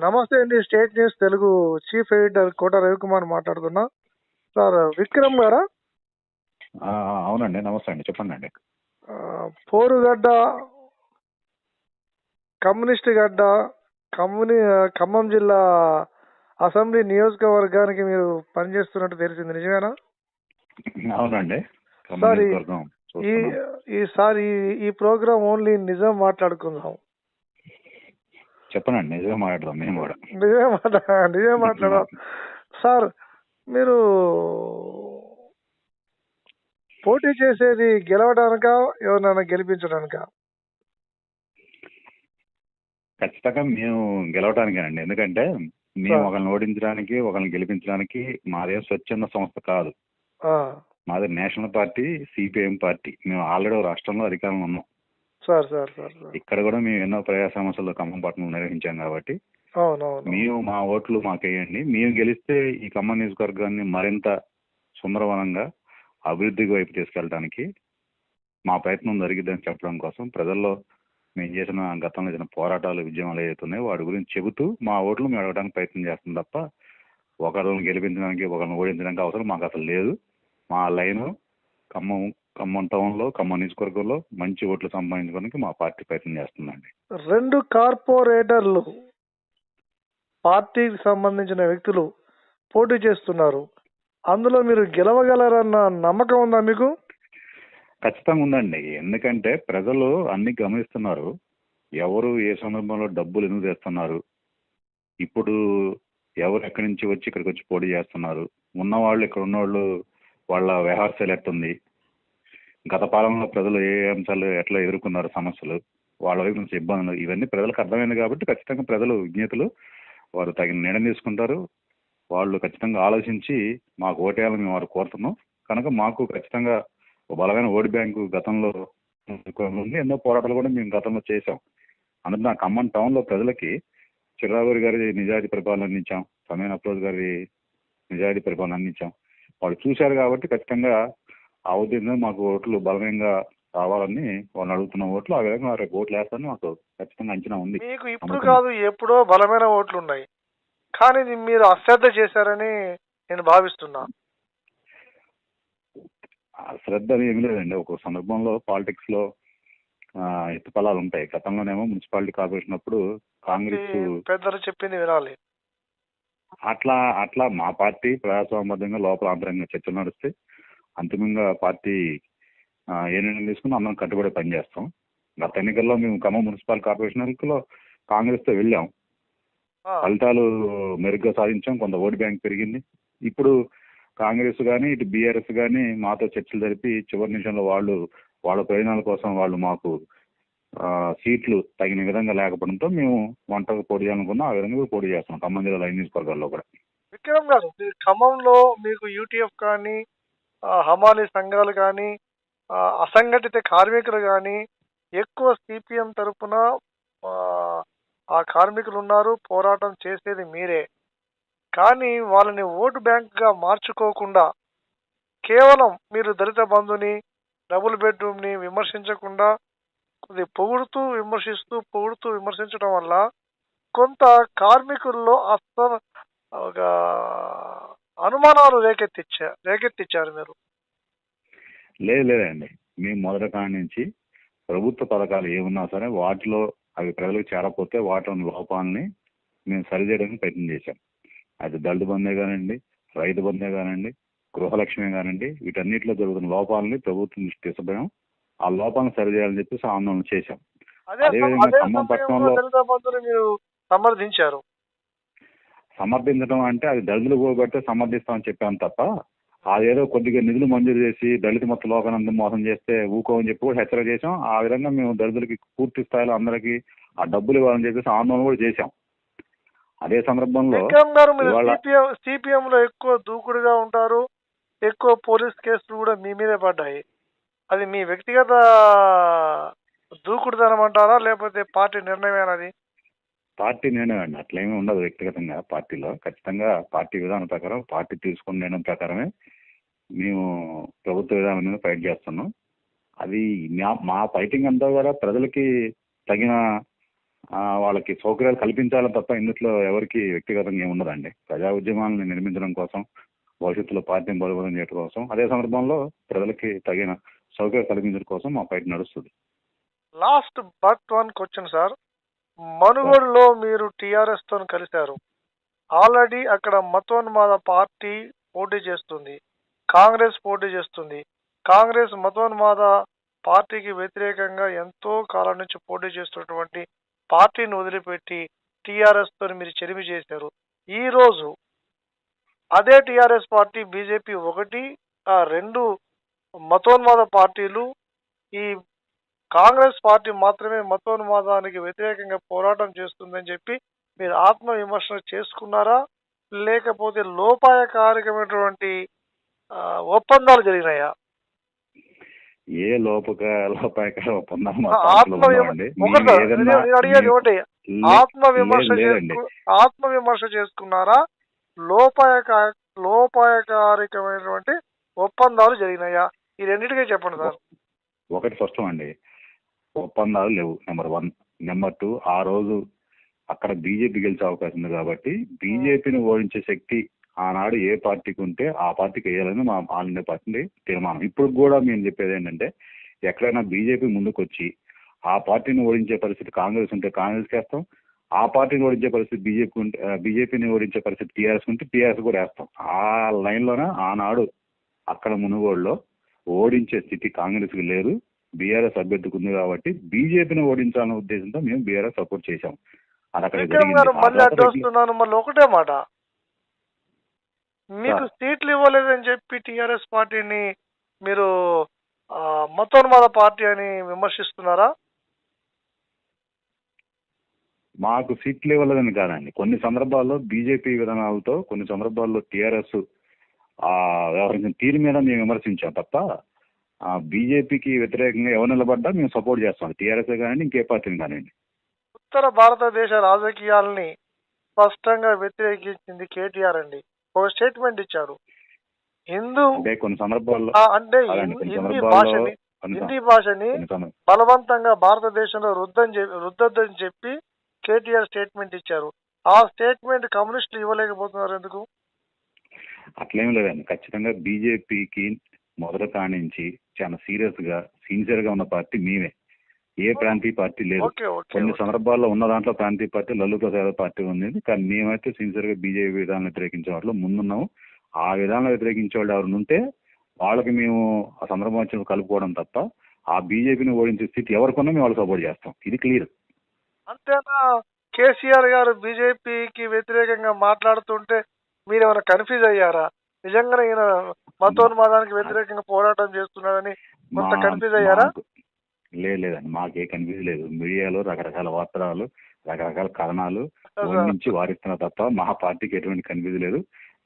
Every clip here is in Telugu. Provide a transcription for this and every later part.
నమస్తే అండి. State news Telugu chief editor Kota Ravikumar మాట్లాడుతున్నా. సార్ విక్రమ్ గారా? అవునండి, నమస్తే అండి, చెప్పండి అండి. పోరుగడ్డ, కమ్యూనిస్ట్ గడ్డ, ఖమ్మం జిల్లా అసెంబ్లీ నియోజకవర్గానికి మీరు పనిచేస్తున్నట్టు తెలిసింది, నిజమేనా? అవునండి సార్ ఈ ప్రోగ్రామ్ ఓన్లీ నిజం మాట్లాడుకుందాం. చెప్పనండి, నిజంగా మాట్లాడదాం. మేము కూడా నిజమే మాట్లాడదాం. సార్, మీరు పోటీ చేసేది గెలవడానికా, ఎవరినైనా గెలిపించడానికా? ఖచ్చితంగా మేము గెలవడానికేనండి. ఎందుకంటే మేము ఒకరిని ఓడించడానికి, ఒకరిని గెలిపించడానికి మాదేం స్వచ్ఛంద సంస్థ కాదు. మాది నేషనల్ పార్టీ, సిపిఐఎం పార్టీ. మేము ఆల్రెడీ రాష్ట్రంలో అధికారంలో ఉన్నాం. ఇక్కడ కూడా మేము ఎన్నో ప్రజా సమస్యలు ఖమ్మం పట్టణంలో నిర్వహించాం కాబట్టి మేము మా ఓట్లు మాకేయండి. మేము గెలిస్తే ఈ ఖమ్మం నియోజకవర్గాన్ని మరింత సుందరవనంగా అభివృద్ధి వైపు తీసుకెళ్ళడానికి మా ప్రయత్నం జరిగిద్దని చెప్పడం కోసం ప్రజల్లో మేము చేసిన గతంలో చేసిన పోరాటాలు, ఉద్యమాలు ఏవైతున్నాయో వాటి గురించి చెబుతూ మా ఓట్లు మేము అడగడానికి ప్రయత్నం చేస్తాం తప్ప ఒకరిని గెలిపించడానికి, ఒకరిని ఓడించడానికి అవసరం మాకు అసలు లేదు. మా లైన్ ఖమ్మం టౌన్లో, ఖమ్మం నియోజకవర్గంలో మంచి ఓట్లు సంపాదించుకోవడానికి మా పార్టీ ప్రయత్నం చేస్తుందండి. 2 కార్పొరేటర్లు పార్టీకి సంబంధించిన వ్యక్తులు పోటీ చేస్తున్నారు. అందులో మీరు గెలవగలరన్న నమ్మకం ఉందా మీకు? ఖచ్చితంగా ఉందండి. ఎందుకంటే ప్రజలు అన్ని గమనిస్తున్నారు. ఎవరు ఏ సందర్భంలో డబ్బులు ఎందుకు తెస్తున్నారు, ఇప్పుడు ఎవరు ఎక్కడి నుంచి వచ్చి ఇక్కడికి వచ్చి పోటీ చేస్తున్నారు, ఉన్నవాళ్ళు ఇక్కడ ఉన్నవాళ్ళు వాళ్ళ వ్యవహార శైలి ఎట్టుంది, గత పాలనలో ప్రజలు ఏ అంశాలు ఎట్లా ఎదుర్కొన్నారు, సమస్యలు, వాళ్ళ వైపు నుంచి ఇబ్బందులు, ఇవన్నీ ప్రజలకు అర్థమైంది కాబట్టి ఖచ్చితంగా ప్రజలు విజ్ఞతలు వారు తగిన నిర్ణయం తీసుకుంటారు. వాళ్ళు ఖచ్చితంగా ఆలోచించి మాకు ఓటేయాలని మేము వారు కోరుతున్నాం. కనుక మాకు ఖచ్చితంగా బలమైన ఓటు బ్యాంకు గతంలో ఎన్నో పోరాటాలు కూడా మేము గతంలో చేశాం. అందులో నా ఖమ్మం టౌన్లో ప్రజలకి చిర్రావూరి గారి నిజాయితీ పరిపాలన అందించాం, సమీన్ అఫ్రోజ్ గారి నిజాయితీ పరిపాలన అందించాం. వాళ్ళు చూశారు కాబట్టి ఖచ్చితంగా ఆ ఉద్దేశంగా మాకు ఓట్లు బలంగా రావాలని వాళ్ళు అడుగుతున్న ఓట్లు ఆ విధంగా రేపు ఓట్లు వేస్తారని మాకు ఖచ్చితంగా అంచనా ఉంది. మీకు ఇప్పుడు కాదు, ఎప్పుడో బలమైన ఓట్లు ఉన్నాయి, కానీ మీరు అశ్రద్ధ చేశారని నేను భావిస్తున్నా. శ్రద్ధ ఏమి లేదండి. ఒక సందర్భంలో పాలిటిక్స్ లో ఎత్తుపల్లాలు ఉంటాయి. గతంలోనేమో మున్సిపాలిటీ కార్పొరేషన్ అప్పుడు కాంగ్రెస్ పెద్దలు చెప్పింది వినాలి. అట్లా మా పార్టీ ప్రజాస్వామ్యంగా లోపల ఆంతరంగా చర్చలు నడిస్తే అంతిమంగా పార్టీ ఏ నిర్ణయం తీసుకుని అందరం కట్టుబడి పనిచేస్తాం. గత ఎన్నికల్లో మేము ఖమ్మం మున్సిపల్ కార్పొరేషన్ ఎన్నికల్లో కాంగ్రెస్ తో వెళ్ళాం, ఫలితాలు మెరుగ్గా సాధించాం, కొంత ఓటు బ్యాంక్ పెరిగింది. ఇప్పుడు కాంగ్రెస్ కానీ ఇటు బీఆర్ఎస్ కానీ మాతో చర్చలు జరిపి చివరి నిమిషంలో వాళ్ళ ప్రయోజనాల కోసం వాళ్ళు మాకు సీట్లు తగిన విధంగా లేకపోవడంతో మేము ఒంటరిగా పోటీ చేయాలనుకున్నాం. ఆ విధంగా పోటీ చేస్తాం ఖమ్మం జిల్లా నియోజకవర్గాల్లో కూడా. విక్రమ్ గారు, ఖమ్మంలో మీకు యూటీఎఫ్ కానీ, హమాలీ సంఘాలు కానీ, అసంఘటిత కార్మికులు కానీ ఎక్కువ సిపిఎం తరఫున ఆ కార్మికులు ఉన్నారు, పోరాటం చేసేది మీరే. కానీ వాళ్ళని ఓటు బ్యాంక్గా మార్చుకోకుండా కేవలం మీరు దళిత బంధుని, డబుల్ బెడ్రూమ్ని విమర్శించకుండా కొద్ది పొగుడుతూ విమర్శించడం వల్ల కొంత కార్మికుల్లో ఒక అనుమానాలు రేకెత్తిచ్చారు మీరు. లేదండి, మేము మొదటి కాడి నుంచి ప్రభుత్వ పథకాలు ఏమున్నా సరే వాటిలో అవి ప్రజలకు చేరకపోతే వాటి లోపాలని మేము సరిచేయడానికి ప్రయత్నం చేశాం. అది దళిత బంధే కానివ్వండి, రైతు బంధే కానివ్వండి, గృహలక్ష్మి కానివ్వండి, వీటన్నిటిలో జరుగుతున్న లోపాలని ప్రభుత్వం దృష్టి తీసుకుపోయాం. ఆ లోపాలను సరిచేయాలని చెప్పేసి ఆందోళన చేశాం. అదేవిధంగా ఖమ్మం పట్టణంలో సమర్థించడం అంటే అది దళితులు పోగొట్టే సమర్థిస్తామని చెప్పాం తప్ప అదేదో కొద్దిగా నిధులు మంజూరు చేసి దళిత మొత్తం లోకానందం మోసం చేస్తే ఊకోమని చెప్పి కూడా హెచ్చరిక చేశాం. ఆ విధంగా మేము దళితులకి పూర్తి స్థాయిలో అందరికీ ఆ డబ్బులు ఇవ్వాలని చెప్పేసి ఆందోళన కూడా చేశాం. అదే సందర్భంలో సిపిఎం లో ఎక్కువ దూకుడుగా ఉంటారు, ఎక్కువ పోలీస్ కేసులు కూడా మీ మీదే పడ్డాయి. అది మీ వ్యక్తిగత దూకుడుదనం అంటారా, లేకపోతే పార్టీ నిర్ణయమేనది? పార్టీ నిర్ణయం అండి, అట్లేమీ ఉండదు వ్యక్తిగతంగా. పార్టీలో ఖచ్చితంగా పార్టీ విధానం ప్రకారం, పార్టీ తీసుకున్న నిర్ణయం ప్రకారమే మేము ప్రభుత్వ విధానం మీద ఫైట్ చేస్తున్నాం. అది మా ఫైటింగ్ అంతా కూడా ప్రజలకి తగిన వాళ్ళకి సౌకర్యాలు కల్పించాలని తప్ప ఇందులో ఎవరికి వ్యక్తిగతంగా ఏమి ఉండదండి. ప్రజా ఉద్యమాలను నిర్మించడం కోసం, భవిష్యత్తులో పార్టీని బలోపేతం చేయడం కోసం, అదే సందర్భంలో ప్రజలకి తగిన సౌకర్యాలు కల్పించడం కోసం మా ఫైట్ నడుస్తుంది. Last but one question sir. Sir మనుగోడులో మీరు టీఆర్ఎస్ తో కలిశారు. ఆల్రెడీ అక్కడ మతోన్మాద పార్టీ పోటీ చేస్తుంది, కాంగ్రెస్ పోటీ చేస్తుంది. కాంగ్రెస్ మతోన్మాద పార్టీకి వ్యతిరేకంగా ఎంతో కాలం నుంచి పోటీ చేస్తున్నటువంటి పార్టీని వదిలిపెట్టి టీఆర్ఎస్ తో మీరు చెరిమి చేశారు. ఈ రోజు అదే టీఆర్ఎస్ పార్టీ, బీజేపీ ఒకటి, ఆ రెండు మతోన్మాద పార్టీలు, ఈ కాంగ్రెస్ పార్టీ మాత్రమే మతోన్మాదానికి వ్యతిరేకంగా పోరాటం చేస్తుందని చెప్పి మీరు ఆత్మవిమర్శన చేసుకున్నారా, లేకపోతే లోపాయకారికమైనటువంటి ఒప్పందాలు జరిగినాయా? ఏ లోపాయకార ఒప్పందాలు మా అడిగేది ఒకటి, ఆత్మవిమర్శ చేసుకున్నారా, లోపాయకారికమైనటువంటి ఒప్పందాలు జరిగినాయా? ఈ రెండింటికే చెప్పండి సార్. ఒకటి స్పష్టం అండి, ఒప్పందాలు లేవు. నెంబర్ 1. నెంబర్ 2, ఆ రోజు అక్కడ బీజేపీ గెలిచే అవకాశం ఉంది కాబట్టి బీజేపీని ఓడించే శక్తి ఆనాడు ఏ పార్టీకి ఉంటే ఆ పార్టీకి వేయాలని మా ఆల్ ఇండియా పార్టీ తీర్మానం. ఇప్పుడు కూడా మేము చెప్పేది ఏంటంటే, ఎక్కడైనా బీజేపీ ముందుకు వచ్చి ఆ పార్టీని ఓడించే పరిస్థితి కాంగ్రెస్ ఉంటే కాంగ్రెస్కి వేస్తాం, ఆ పార్టీని ఓడించే పరిస్థితి బీజేపీ ఉంటే బీజేపీని ఓడించే పరిస్థితి టీఆర్ఎస్ ఉంటే టీఆర్ఎస్ కూడా వేస్తాం. ఆ లైన్లోనే ఆనాడు అక్కడ మునుగోడులో ఓడించే స్థితి కాంగ్రెస్కి లేదు, బీఆర్ఎస్ అభ్యర్థికి ఉంది కాబట్టి బీజేపీని ఓడించాలనే ఉద్దేశంతో మేము బీఆర్ఎస్ సపోర్ట్ చేశాం. అది అక్కడ మళ్ళీ అడ్డొస్తున్నాను. మళ్ళీ ఒకటే మాట, మీకు సీట్లు ఇవ్వలేదని చెప్పి టీఆర్ఎస్ పార్టీని మీరు మతోన్మాద పార్టీ అని విమర్శిస్తున్నారా? మాకు సీట్లు ఇవ్వలేదని కాదండి, కొన్ని సందర్భాల్లో బీజేపీ విధానాలతో, కొన్ని సందర్భాల్లో టీఆర్ఎస్ వ్యవహరించిన తీరు మీద మేము విమర్శించాం తప్ప బీజేపీకి వ్యతిరేకంగా ఎవరు నిలబడ్డా మేము సపోర్ట్ చేస్తాం, టీఆర్ఎస్ కానివ్వండి ఇంకే పార్టీని కానివ్వండి. ఉత్తర భారతదేశ రాజకీయాలని స్పష్టంగా వ్యతిరేకించింది కేటీఆర్ అండి. ఒక స్టేట్మెంట్ ఇచ్చారు, హిందూ అంటే కొన్ని సందర్భాల్లో అంటే హిందీ భాషని బలవంతంగా భారతదేశంలో రుద్దొద్దని చెప్పి కేటీఆర్ స్టేట్మెంట్ ఇచ్చారు. ఆ స్టేట్మెంట్ కమ్యూనిస్టులు ఇవ్వలేకపోతున్నారు ఎందుకు? అట్లేం లేదండి, ఖచ్చితంగా బీజేపీకి మొదట కానించి చాలా సిన్సియర్ గా ఉన్న పార్టీ మేమే, ఏ ప్రాంతీయ పార్టీ లేదు. కొన్ని సందర్భాల్లో ఉన్న దాంట్లో ప్రాంతీయ పార్టీ లల్లు ప్రసాద్ పార్టీ ఉంది, కానీ మేమైతే సిన్సియర్ గా బీజేపీ విధానం వ్యతిరేకించే వాళ్ళు ముందున్నాము. ఆ విధానం వ్యతిరేకించే వాళ్ళు ఎవరు ఉంటే వాళ్ళకి మేము ఆ సందర్భం వచ్చిన కలుపుకోవడం తప్ప ఆ బీజేపీని ఓడించే స్థితి ఎవరికన్నా మేము వాళ్ళు సపోర్ట్ చేస్తాం, ఇది క్లియర్. అంతేనా? కేసీఆర్ గారు బీజేపీకి వ్యతిరేకంగా మాట్లాడుతుంటే మీరు ఏమైనా కన్ఫ్యూజ్ అయ్యారా? నిజంగానే ఈయన మతోన్మాదానికి వ్యతిరేకంగా పోరాటం చేస్తున్నాడని కొంత కన్ఫ్యూజ్ అయ్యారా? లేదండి, మాకే కన్ఫ్యూజ్ లేదు. మీడియాలో రకరకాల వార్తలు, రకరకాల కథనాలు నుంచి వారిస్తున్నా తప్ప మా పార్టీకి ఎటువంటి కన్ఫ్యూజ్ లేదు.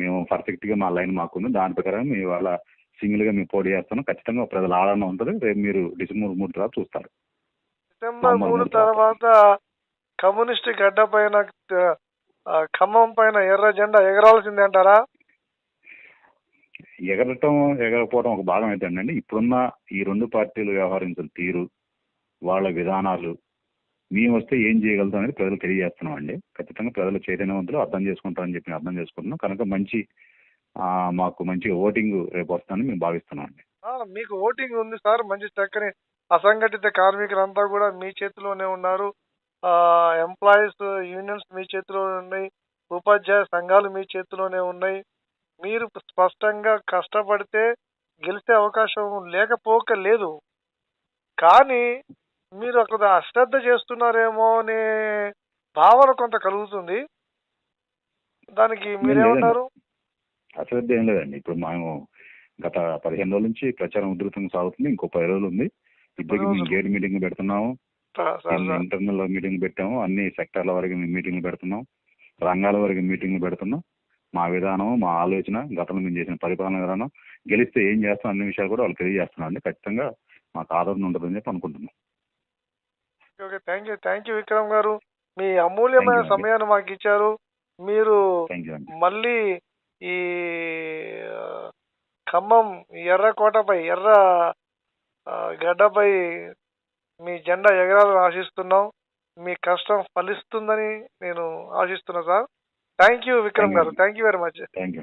మేము పర్ఫెక్ట్ గా మా లైన్ మాకుంది, దాని ప్రకారం మీ వాళ్ళ సింగిల్ గా మేము పోటీ చేస్తున్నాం. ఖచ్చితంగా ప్రజల ఆదరణ ఉంటుంది. రేపు మీరు డిసెంబర్ 3 తర్వాత చూస్తారు. డిసెంబర్ 3 తర్వాత కమ్యూనిస్ట్ గడ్డ పైన ఖమ్మం పైన ఎర్ర జెండా ఎగరాల్సిందే అంటారా? ఎగరకపోవడం ఒక భాగం అయితేండి, ఇప్పుడున్న ఈ రెండు పార్టీలు వ్యవహరించిన తీరు, వాళ్ళ విధానాలు మేము వస్తే ఏం చేయగలుగుతాం అనేది ప్రజలు తెలియజేస్తున్నాం అండి. ఖచ్చితంగా ప్రజలు చైతన్యవంతులు అర్థం చేసుకుంటారని చెప్పి అర్థం చేసుకుంటున్నాం. కనుక మాకు మంచి ఓటింగ్ రేపు వస్తుందని మేము భావిస్తున్నాం అండి. మీకు ఓటింగ్ ఉంది సార్, మంచి చక్కని అసంఘటిత కార్మికులంతా కూడా మీ చేతిలోనే ఉన్నారు, ఎంప్లాయీస్ యూనియన్స్ మీ చేతిలో ఉన్నాయి, ఉపాధ్యాయ సంఘాలు మీ చేతిలోనే ఉన్నాయి. మీరు స్పష్టంగా కష్టపడితే గెలిచే అవకాశం లేకపోక లేదు, కానీ మీరు అక్కడ అశ్రద్ధ చేస్తున్నారేమో అనే భావన కొంత కలుగుతుంది. దానికి మీరేమంటారు? అశ్రద్ధ ఏం లేదండి, ఇప్పుడు మేము గత 15 రోజుల నుంచి ప్రచారం ఉధృతంగా సాగుతుంది. ఇంకో 10 రోజులు ఉంది. ఇప్పటికి మేము గేట్ మీటింగ్ పెడుతున్నాము, ఇంటర్నల్ మీటింగ్ పెట్టాము, అన్ని సెక్టార్ల వరకు మీటింగ్లు పెడుతున్నాం, రంగాల వరకు మీటింగ్లు పెడుతున్నాం. మా విధానం, మా ఆలోచన, గతంలో మేము చేసిన పరిపాలన విధానం, గెలిస్తే ఏం చేస్తాం అన్ని విషయాలు కూడా వాళ్ళు తెలియజేస్తున్నాం అండి. ఖచ్చితంగా మాకు ఆదరణ ఉంటుందని చెప్పి అనుకుంటున్నాం. ఓకే, థ్యాంక్ యూ విక్రమ్ గారు, మీ అమూల్యమైన సమయాన్ని మాకు ఇచ్చారు. మీరు మళ్ళీ ఈ ఖమ్మం ఎర్రకోటపై, ఎర్ర గడ్డపై మీ జెండా ఎగరాలని ఆశిస్తున్నాం. మీ కష్టం ఫలిస్తుందని నేను ఆశిస్తున్నా సార్. థ్యాంక్ యూ విక్రమ్ గారు. Thank you very much. Thank you.